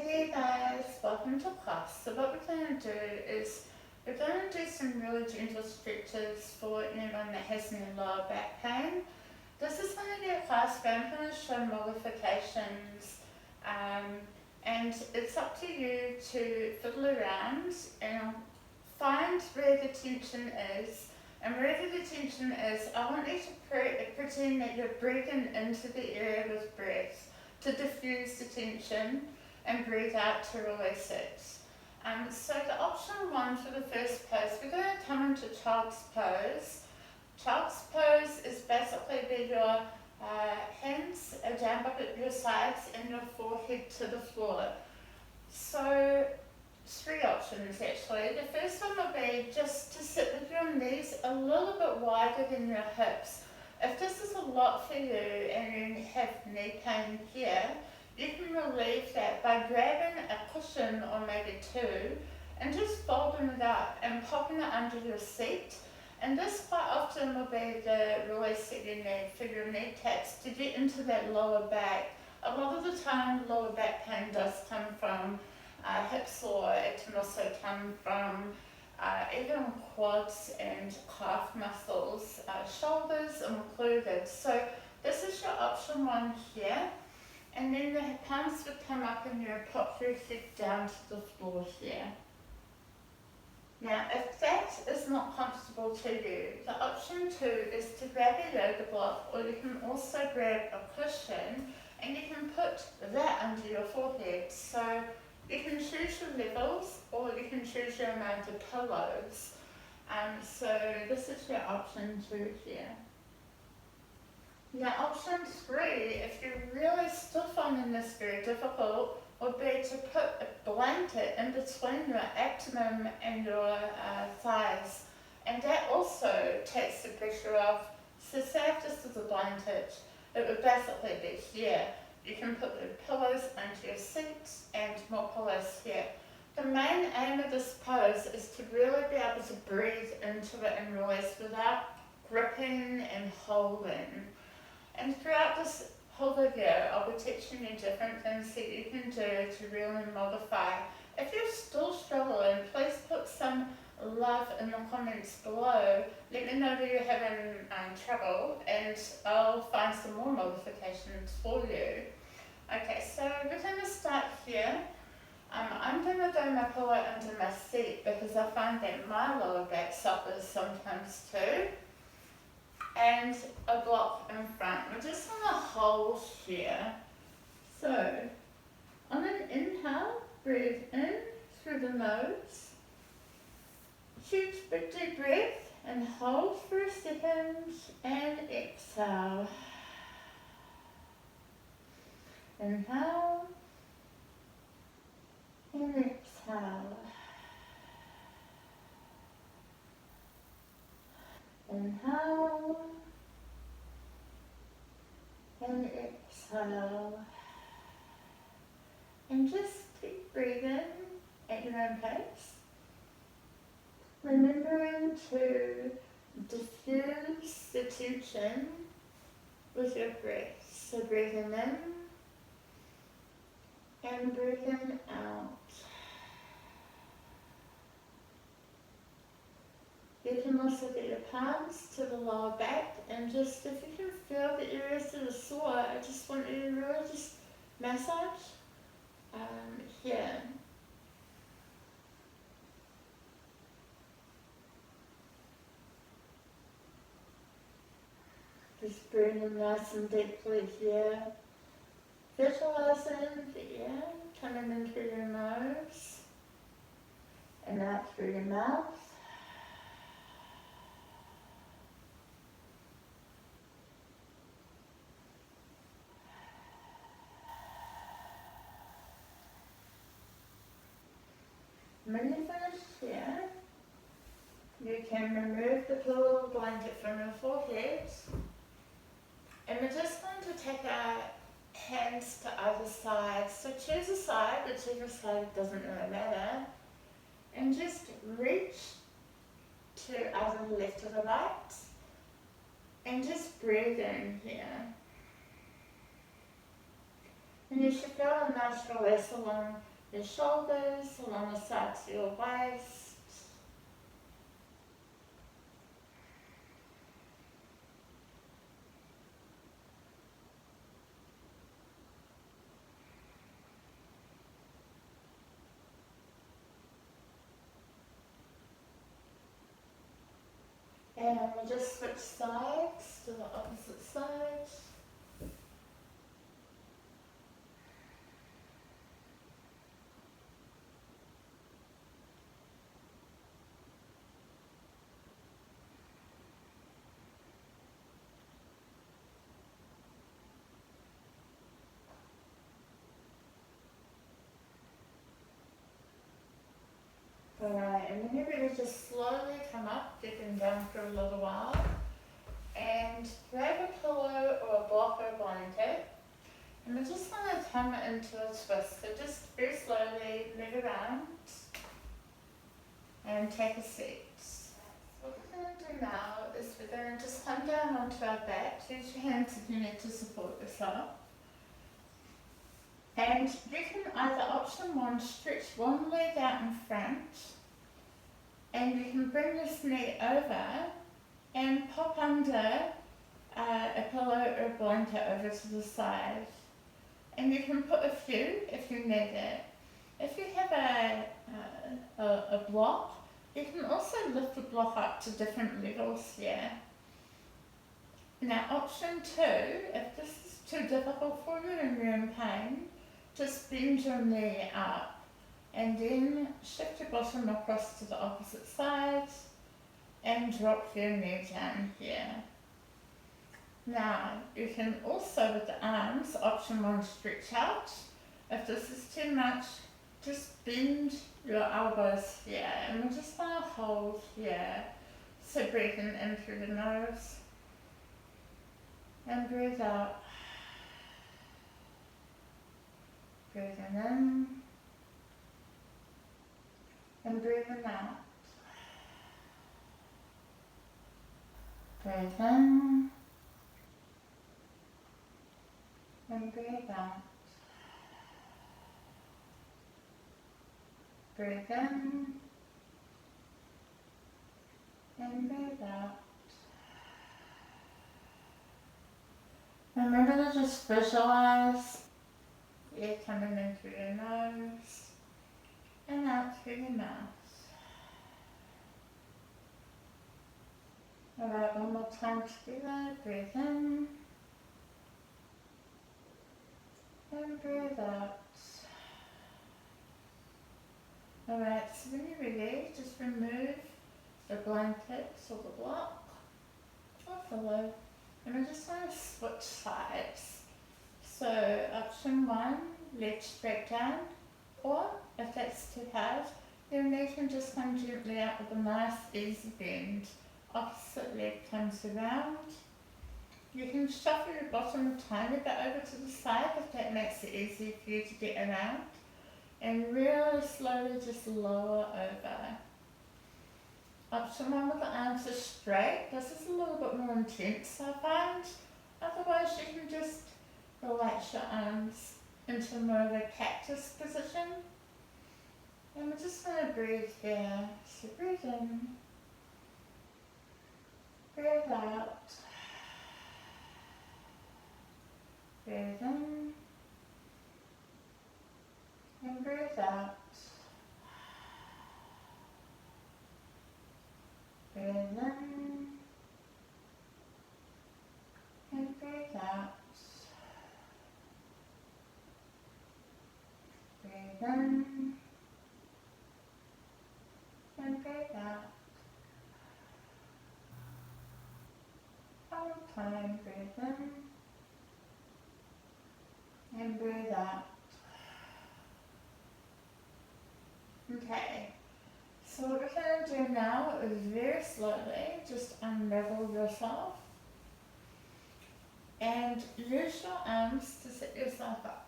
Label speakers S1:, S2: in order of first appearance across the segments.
S1: Hey guys, welcome to class. So what we're going to do is we're going to do some really gentle stretches for anyone that has any lower back pain. This is going to be a class where I'm going to show modifications and it's up to you to fiddle around and find where the tension is. And wherever the tension is, I want you to pretend that you're breathing into the area with breath to diffuse the tension and breathe out to release it. So the option one for the first pose, we're going to come into child's pose. Child's pose is basically where your hands are down at your sides and your forehead to the floor. So three options actually. The first one will be just to sit with your knees a little bit wider than your hips. If this is a lot for you and you have knee pain here, you can relieve that by grabbing a cushion or maybe two and just folding it up and popping it under your seat. And this quite often will be the release that you need for your kneecaps to get into that lower back. A lot of the time lower back pain does come from hips, or it can also come from even quads and calf muscles, shoulders included. So this is your option one here. And then the palms would come up and you would pop your head down to the floor here. Now, if that is not comfortable to you, the option two is to grab a yoga block, or you can also grab a cushion and you can put that under your forehead. So you can choose your levels or you can choose your amount of pillows. So this is your option two here. Now option three, if you're really still finding this very difficult, would be to put a blanket in between your abdomen and your thighs. And that also takes the pressure off. So say if this is a blanket, it would basically be here. You can put the pillows under your seat and more pillows here. The main aim of this pose is to really be able to breathe into it and release without gripping and holding. And throughout this whole video, I'll be teaching you different things that you can do to really modify. If you're still struggling, please put some love in the comments below. Let me know where you're having trouble and I'll find some more modifications for you. Okay, so we're going to start here. I'm going to throw my pillow under my seat because I find that my lower back suffers sometimes too. And a block in front. We're just going to hold here. So, on an inhale, breathe in through the nose. Huge big deep breath and hold for a second and exhale. Inhale and exhale. Inhale and exhale. And just keep breathing at your own pace. Remembering to diffuse the tension with your breath. So breathing in and breathing out. You can also get your palms to the lower back and just, if you can feel the areas that are sore, I just want you to really just massage here. Just breathing nice and deeply here. Visualizing the air coming in through your nose and out through your mouth. When you finish here, you can remove the pillow or blanket from your forehead, and we're just going to take our hands to either side. So choose a side, whichever side doesn't really matter, and just reach to either the left or the right, and just breathe in here. And you should feel a nice release along your shoulders, along the sides of your waist. And we'll just switch sides to the opposite side. Alright, and then you're going to just slowly come up, dipping down for a little while, and grab a pillow or a block or a blanket, and we're just going to turn it into a twist. So just very slowly move around and take a seat. What we're going to do now is we're going to just come down onto our back. Use your hands if you need to support yourself. And you can either option one, stretch one leg out in front, and you can bring this knee over and pop under a pillow or a blanket over to the side. And you can put a few if you need it. If you have a block, you can also lift the block up to different levels here. Now option two, if this is too difficult for you and you're in pain, just bend your knee up and then shift your bottom across to the opposite side and drop your knee down here. Now you can also, with the arms, option one, stretch out. If this is too much, just bend your elbows here, and we're just going to hold here. So breathing in through the nose and breathe out. Breathing in and breathing out. Breathe in and breathe out. Breathe in and breathe out. Remember to just visualize air coming in through your nose and out through your mouth. Alright, one more time together. Breathe in and breathe out. Alright, so when you're ready, just remove the blankets or the block or pillow, and we're just going to switch sides. So option one, leg straight down, or if that's too hard, your knee can just come gently out with a nice easy bend. Opposite leg comes around. You can shuffle your bottom a tiny bit over to the side if that makes it easier for you to get around. And really slowly just lower over. Option one with the arms are straight. This is a little bit more intense, I find. Otherwise you can just relax your arms into more of a cactus position. And we're just going to breathe here. So breathe in. Breathe out. Breathe in. And breathe out. Breathe in. And breathe out. Breathe in. And breathe out. One more time, breathe in. And breathe out. Okay, so what we're going to do now is very slowly just unravel yourself and use your arms to sit yourself up.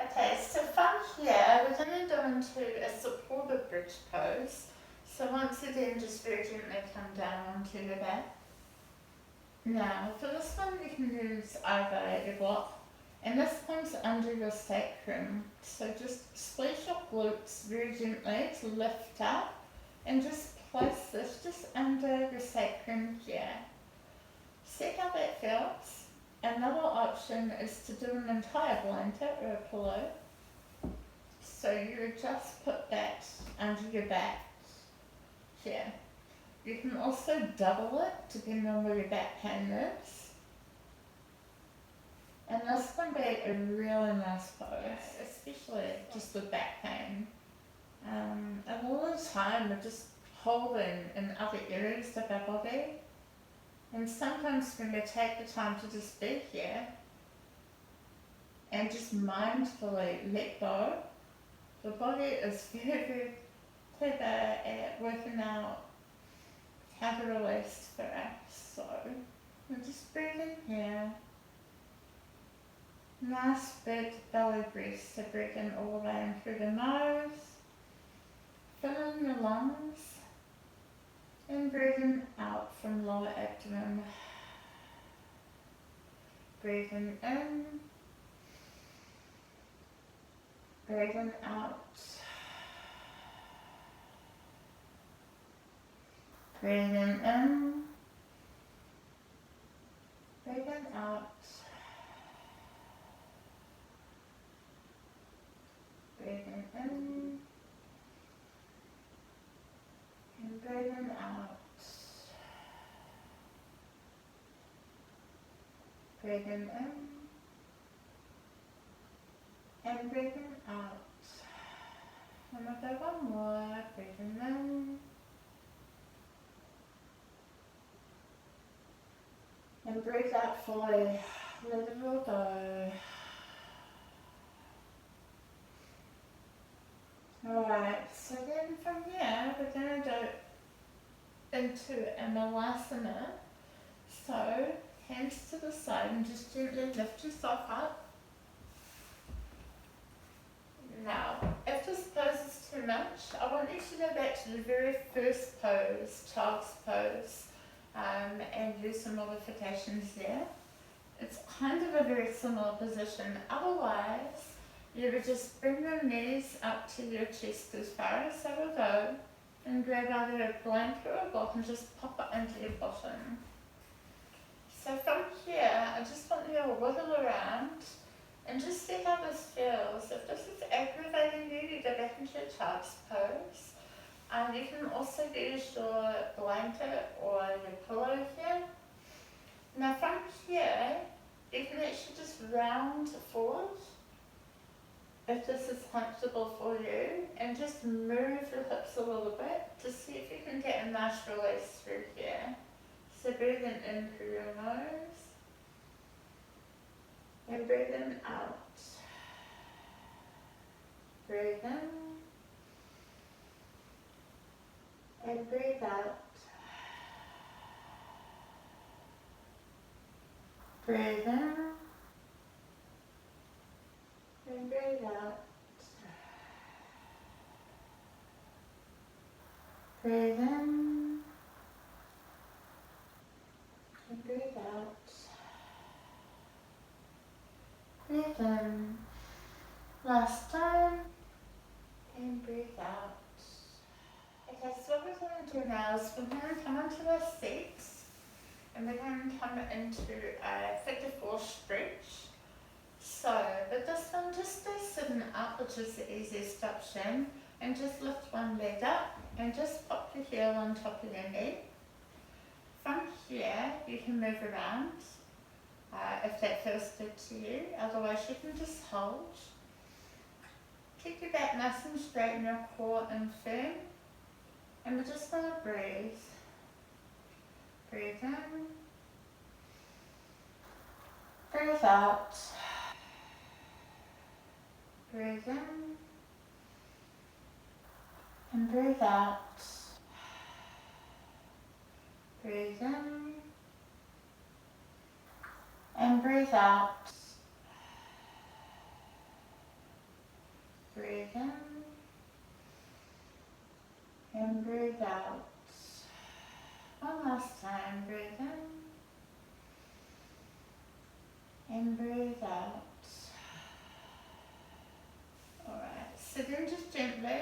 S1: Okay, so from here we're going to go into a supported bridge pose. So once again, just very gently come down onto your back. Now for this one you can use either a block And this comes under your sacrum. So just squeeze your glutes very gently to lift up and just place this just under your sacrum here. See how that feels? Another option is to do an entire blanket or a pillow. So you would just put that under your back here. You can also double it depending on where your back pain is. And this can be a really nice pose, especially just with back pain. A lot of the time we're just holding in other areas of our body. And sometimes when we take the time to just be here and just mindfully let go, the body is very, very clever at working out how to release for us. So we're just breathing here. Nice big belly breath, so breathe in all the way in through the nose, filling the lungs, and breathing out from lower abdomen. Breathing in, breathing out. Breathing in, breathing out. Breathing in and breathing out. Breathing in and breathing out. And we'll go one more. Breathing in and breathe out fully. Let it all go. Alright, so then from here we're going to go into a Malasana. So hands to the side and just gently lift yourself up. Now, if this pose is too much, I want you to go back to the very first pose, child's pose, and do some modifications there. It's kind of a very similar position. Otherwise, you would just bring your knees up to your chest as far as they will go and grab either a blanket or a block and just pop it into your bottom. So from here, I just want you to wiggle around and just see how this feels. If this is aggravating you, you go back into your child's pose. You can also use your blanket or your pillow here. Now from here, you can actually just round forward if this is comfortable for you, and just move your hips a little bit to see if you can get a nice release through here. So breathing in through your nose and breathing out. Breathe in and breathe out. Breathe in and breathe out. Breathe in and breathe out. Breathe in. Last time. And breathe out. Okay, so what we're going to do now is we're going to come onto our seats and we're going to come into a figure 4 stretch. So, with this one, just stay sitting up, which is the easiest option, and just lift one leg up and just pop your heel on top of your knee. From here, you can move around if that feels good to you. Otherwise, you can just hold. Keep your back nice and straight and your core and firm. And we're just going to breathe. Breathe in. Breathe out. Breathe in. And breathe out. Breathe in. And breathe out. Breathe in. And breathe out. One last time. Breathe in. And breathe out.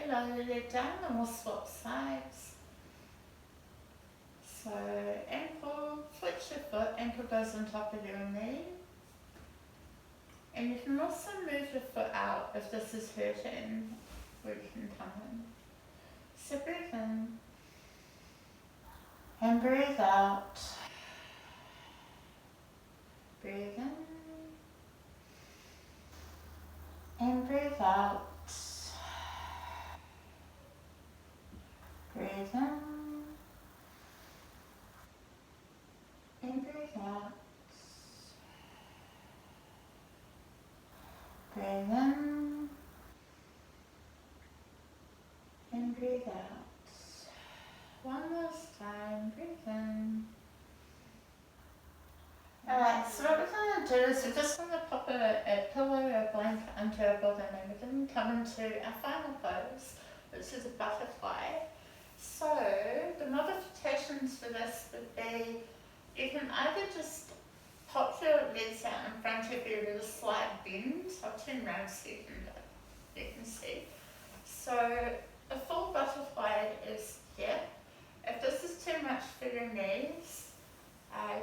S1: lower the leg down and we'll swap sides. So ankle, flex your foot, ankle goes on top of your knee. And you can also move your foot out if this is hurting, where you can come in. So breathe in and breathe out. Breathe in and breathe out. Breathe in and breathe out. Breathe in and breathe out. One last time, breathe in. Alright, so what we're going to do is we're just going to pop a pillow or a blanket under our bottom and we're going to come into our final pose, which is a butterfly. So the modifications for this would be, you can either just pop your legs out in front of you with a slight bend. I'll turn around so you can see. So a full butterfly is here. If this is too much for your knees,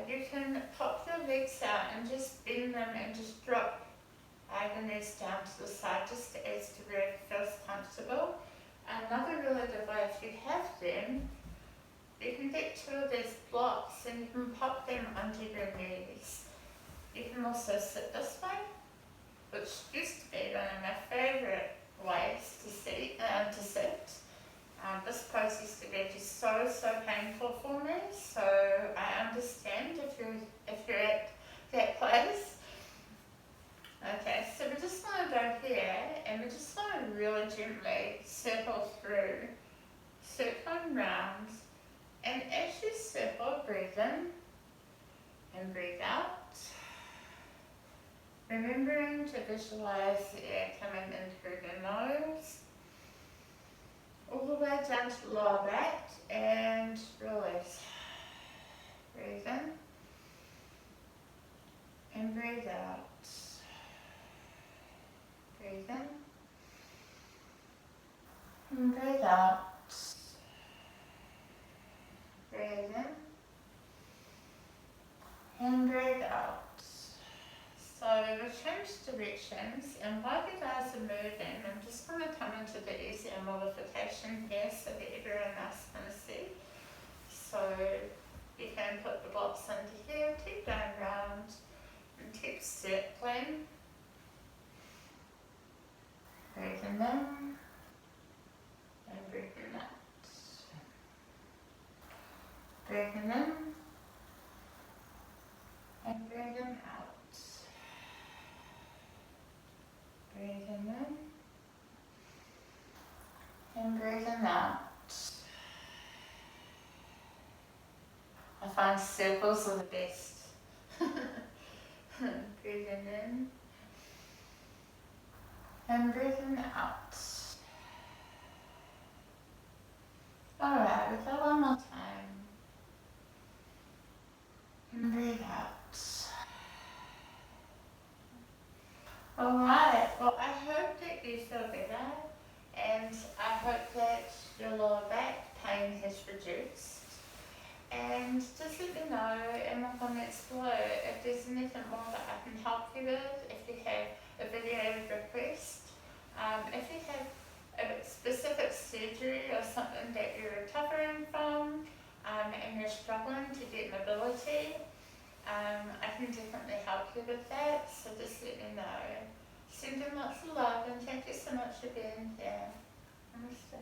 S1: you can pop your legs out and just bend them and just drop the knees down to the side just as to where it feels comfortable. Another really good way, if you have them, you can get two of these blocks and you can pop them under your knees. You can also sit this way, which used to be one of my favourite ways to sit. This pose used to be just so painful for me, so I understand if you're at that place. Okay, so we're just going to go here and we're just going to really gently circle through, circling round, and as you circle, breathe in and breathe out. Remembering to visualize the air coming in through the nose, all the way down to the lower back and release. Breathe in and breathe out. Breathe in and breathe out. Breathe in and breathe out. So we've changed directions, and while you guys are moving, I'm just going to come into the easier modification here so that everyone else can see. So you can put the blocks under here, keep going round, and keep circling. Breathing in, and breathing out. Breathing in, and breathing out. Breathing in and breathing out. I find circles are the best. Breathing in and breathing out. Alright, we've got one more time. And breathe out. Alright, well I hope that you feel better and I hope that your lower back pain has reduced. And just let me know in the comments below if there's anything more that I can help you with, if you have a video request, if you have a specific surgery or something that you're recovering from and you're struggling to get mobility, I can definitely help you with that, so just let me know. Sending lots of love and thank you so much for being here. Namaste.